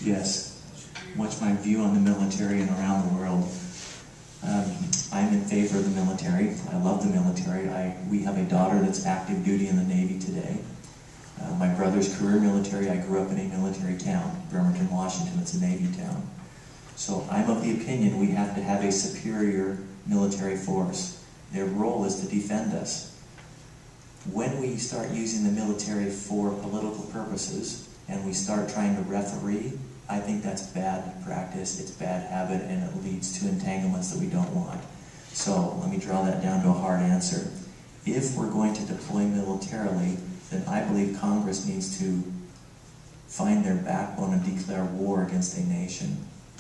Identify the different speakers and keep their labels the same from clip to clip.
Speaker 1: Yes. What's my view on the military and around the world? I'm in favor of the military. I love the military. We have a daughter that's active duty in the Navy today. My brother's career military. I grew up in a military town, Bremerton, Washington. It's a Navy town. So I'm of the opinion we have to have a superior military force. Their role is to defend us. When we start using the military for political purposes and we start trying to referee, I think that's bad practice, it's bad habit, and it leads to entanglements that we don't want. So let me draw that down to a hard answer. If we're going to deploy militarily, then I believe Congress needs to find their backbone and declare war against a nation.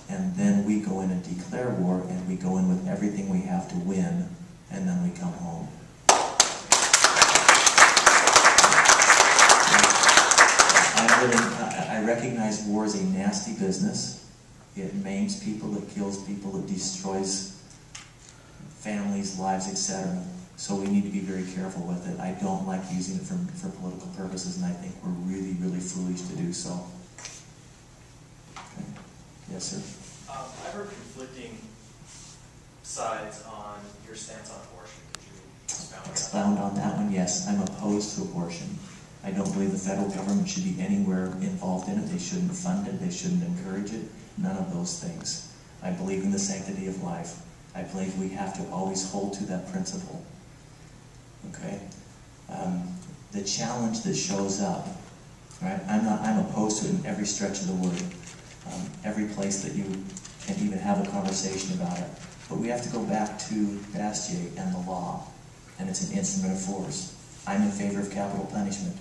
Speaker 1: And then we go in and declare war, and we go in with everything we have to win, and then we come home. I recognize war is a nasty business. It maims people, it kills people, it destroys families, lives, etc. So we need to be very careful with it. I don't like using it for political purposes, and I think we're really, really foolish to do so. Okay. Yes, sir?
Speaker 2: I've heard conflicting sides on your stance on abortion. Could you
Speaker 1: expound on that one? Yes, I'm opposed to abortion. I don't believe the federal government should be anywhere involved in it. They shouldn't fund it. They shouldn't encourage it. None of those things. I believe in the sanctity of life. I believe we have to always hold to that principle. Okay? The challenge that shows up, right? I'm opposed to it in every stretch of the word. Every place that you can even have a conversation about it. But we have to go back to Bastiat and the law. And it's an instrument of force. I'm in favor of capital punishment.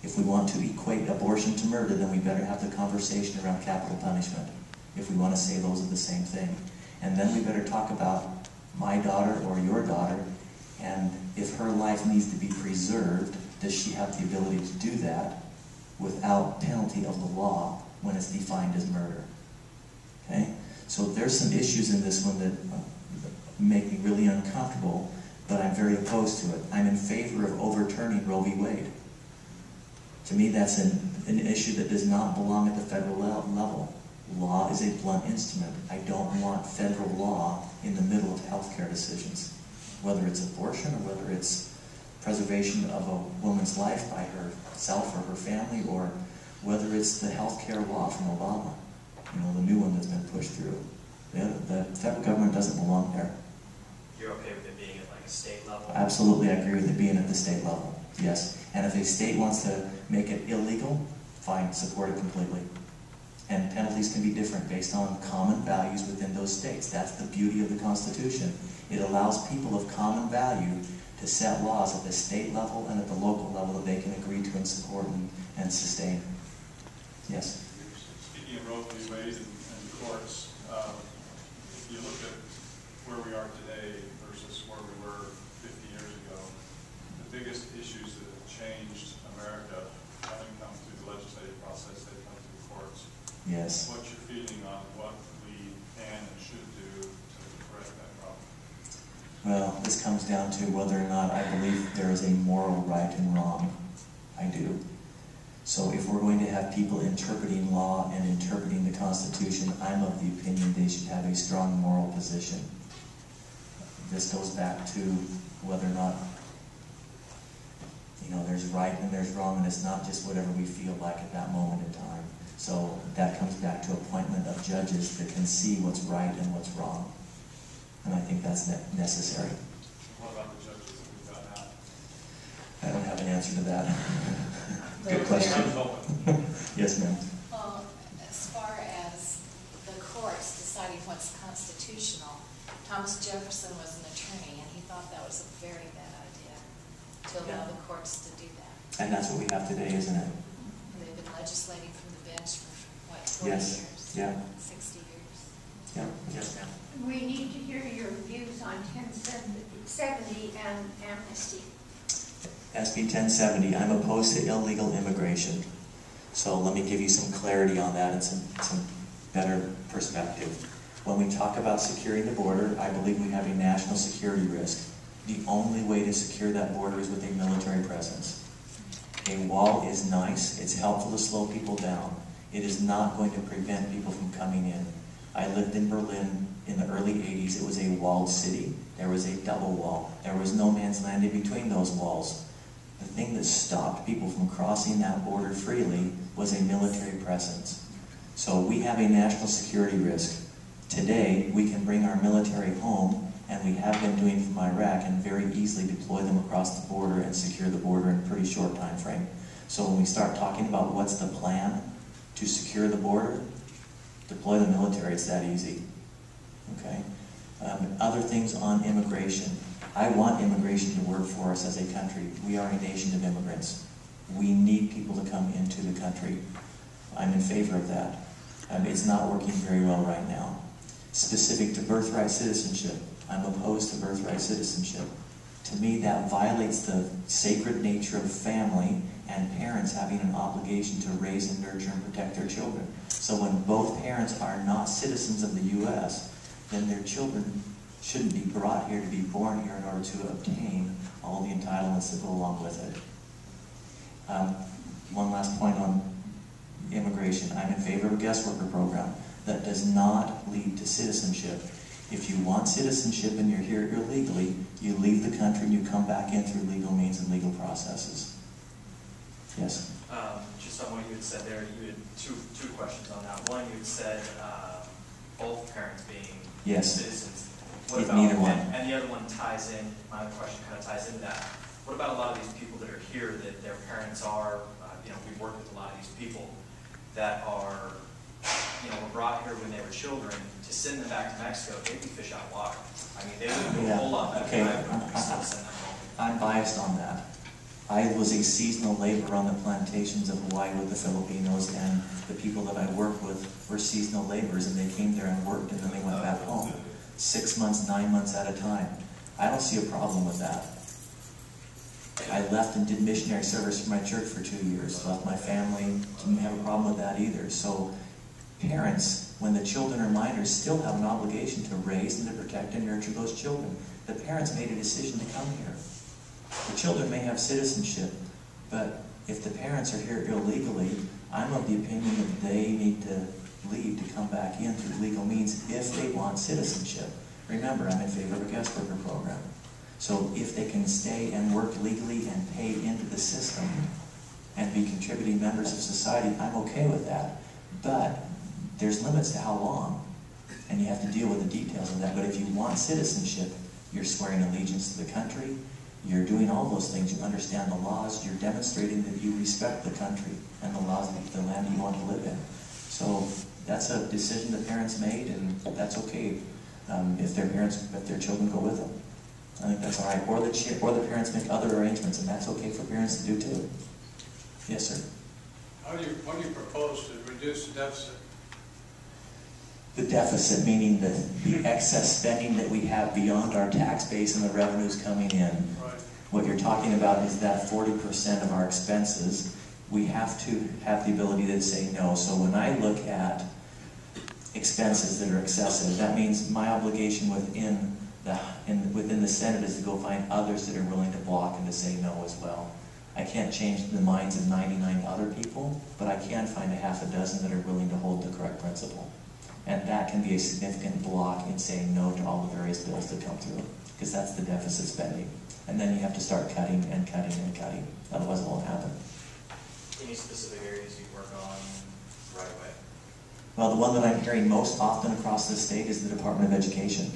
Speaker 1: If we want to equate abortion to murder, then we better have the conversation around capital punishment. If we want to say those are the same thing. And then we better talk about my daughter or your daughter, and if her life needs to be preserved, does she have the ability to do that without penalty of the law when it's defined as murder? Okay? So there's some issues in this one that make me really uncomfortable, but I'm very opposed to it. I'm in favor of overturning Roe v. Wade. To me, that's an issue that does not belong at the federal level. Law is a blunt instrument. I don't want federal law in the middle of healthcare decisions, whether it's abortion or whether it's preservation of a woman's life by herself or her family, or whether it's the healthcare law from Obama, the new one that's been pushed through. The federal government doesn't belong there.
Speaker 2: You're okay with it being at like a state level?
Speaker 1: Absolutely, I agree with it being at the state level, yes. And if a state wants to make it illegal, fine, support it completely. And penalties can be different based on common values within those states. That's the beauty of the Constitution. It allows people of common value to set laws at the state level and at the local level that they can agree to and support and sustain. Yes?
Speaker 3: Speaking of Roe v. Wade and courts, if you look at where we are today versus where we were 50 years ago, the biggest issues that have changed America haven't come through the legislative process, they've come through the courts.
Speaker 1: Yes.
Speaker 3: What's your feeling on what we can and should do to correct that problem?
Speaker 1: Well, this comes down to whether or not I believe there is a moral right and wrong. I do. So if we're going to have people interpreting law and interpreting the Constitution, I'm of the opinion they should have a strong moral position. This goes back to whether or not there's right and there's wrong, and it's not just whatever we feel like at that moment in time. So that comes back to appointment of judges that can see what's right and what's wrong. And I think that's necessary.
Speaker 3: What about the judges that we've got now?
Speaker 1: I don't have an answer to that. Good question. Yes, ma'am.
Speaker 4: Well, as far as the courts deciding what's constitutional, Thomas Jefferson was an attorney, and he thought that was a very bad idea to allow the courts to do that.
Speaker 1: And that's what we have today, isn't it?
Speaker 4: And they've been legislating from the bench for, what, 40
Speaker 1: Yes.
Speaker 4: years?
Speaker 1: Yeah.
Speaker 4: 60 years?
Speaker 1: Yeah. Yes, ma'am.
Speaker 5: We need to hear your views on 1070 and Amnesty.
Speaker 1: SB1070, I'm opposed to illegal immigration. So let me give you some clarity on that and some better perspective. When we talk about securing the border, I believe we have a national security risk. The only way to secure that border is with a military presence. A wall is nice, it's helpful to slow people down. It is not going to prevent people from coming in. I lived in Berlin in the early 80s. It was a walled city. There was a double wall. There was no man's land in between those walls. The thing that stopped people from crossing that border freely was a military presence. So we have a national security risk. Today, we can bring our military home, and we have been doing from Iraq, and very easily deploy them across the border and secure the border in a pretty short time frame. So when we start talking about what's the plan to secure the border, deploy the military, it's that easy. Okay? Other things on immigration. I want immigration to work for us as a country. We are a nation of immigrants. We need people to come into the country. I'm in favor of that. It's not working very well right now. Specific to birthright citizenship, I'm opposed to birthright citizenship. To me, that violates the sacred nature of family and parents having an obligation to raise and nurture and protect their children. So when both parents are not citizens of the U.S., then their children shouldn't be brought here to be born here in order to obtain all the entitlements that go along with it. One last point on immigration. I'm in favor of a guest worker program that does not lead to citizenship. If you want citizenship and you're here illegally, you leave the country and you come back in through legal means and legal processes. Yes?
Speaker 2: Just on what you had said there, you had two questions on that. One, you had said both parents being
Speaker 1: Yes.
Speaker 2: citizens. What about,
Speaker 1: neither one.
Speaker 2: And the other one ties in, my other question kind of ties into that. What about a lot of these people that are here that their parents are, we've worked with a lot of these people that are, were brought here when they were children, to send them back to Mexico, they'd be fish out of water. I mean, they would do a whole lot better.
Speaker 1: Okay.
Speaker 2: We still send them home.
Speaker 1: I'm biased on that. I was a seasonal laborer on the plantations of Hawaii with the Filipinos, and the people that I worked with were seasonal laborers, and they came there and worked, and then they went back home. 6 months, 9 months at a time. I don't see a problem with that. I left and did missionary service for my church for 2 years. Left my family, didn't have a problem with that either. So parents, when the children are minors, still have an obligation to raise and to protect and nurture those children. The parents made a decision to come here. The children may have citizenship, but if the parents are here illegally, I'm of the opinion that they need to leave to come back in through legal means if they want citizenship. Remember, I'm in favor of a guest worker program. So if they can stay and work legally and pay into the system and be contributing members of society, I'm okay with that. But there's limits to how long, and you have to deal with the details of that. But if you want citizenship, you're swearing allegiance to the country, you're doing all those things, you understand the laws, you're demonstrating that you respect the country and the laws of the land you want to live in. So that's a decision the parents made, and that's okay if their children go with them. I think that's all right. Or the parents make other arrangements, and that's okay for parents to do too. Yes, sir.
Speaker 6: What do you propose to reduce the deficit?
Speaker 1: The deficit, meaning the excess spending that we have beyond our tax base and the revenues coming in.
Speaker 6: Right.
Speaker 1: What you're talking about is that 40% of our expenses, we have to have the ability to say no. So when I look at expenses that are excessive, that means my obligation within the Senate is to go find others that are willing to block and to say no as well. I can't change the minds of 99 other people, but I can find a half a dozen that are willing to hold the correct principle. And that can be a significant block in saying no to all the various bills that come through, because that's the deficit spending. And then you have to start cutting and cutting and cutting. Otherwise it won't happen.
Speaker 2: Any specific areas you work on right away?
Speaker 1: Well, the one that I'm hearing most often across the state is the Department of Education.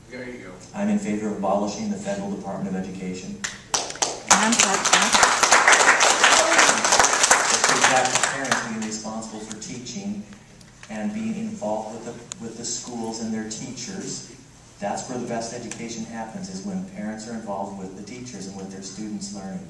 Speaker 6: There you go.
Speaker 1: I'm in favor of abolishing the Federal Department of Education.
Speaker 7: I'm
Speaker 1: Back to parents being responsible for teaching and being involved with the schools and their teachers. That's where the best education happens, is when parents are involved with the teachers and with their students learning.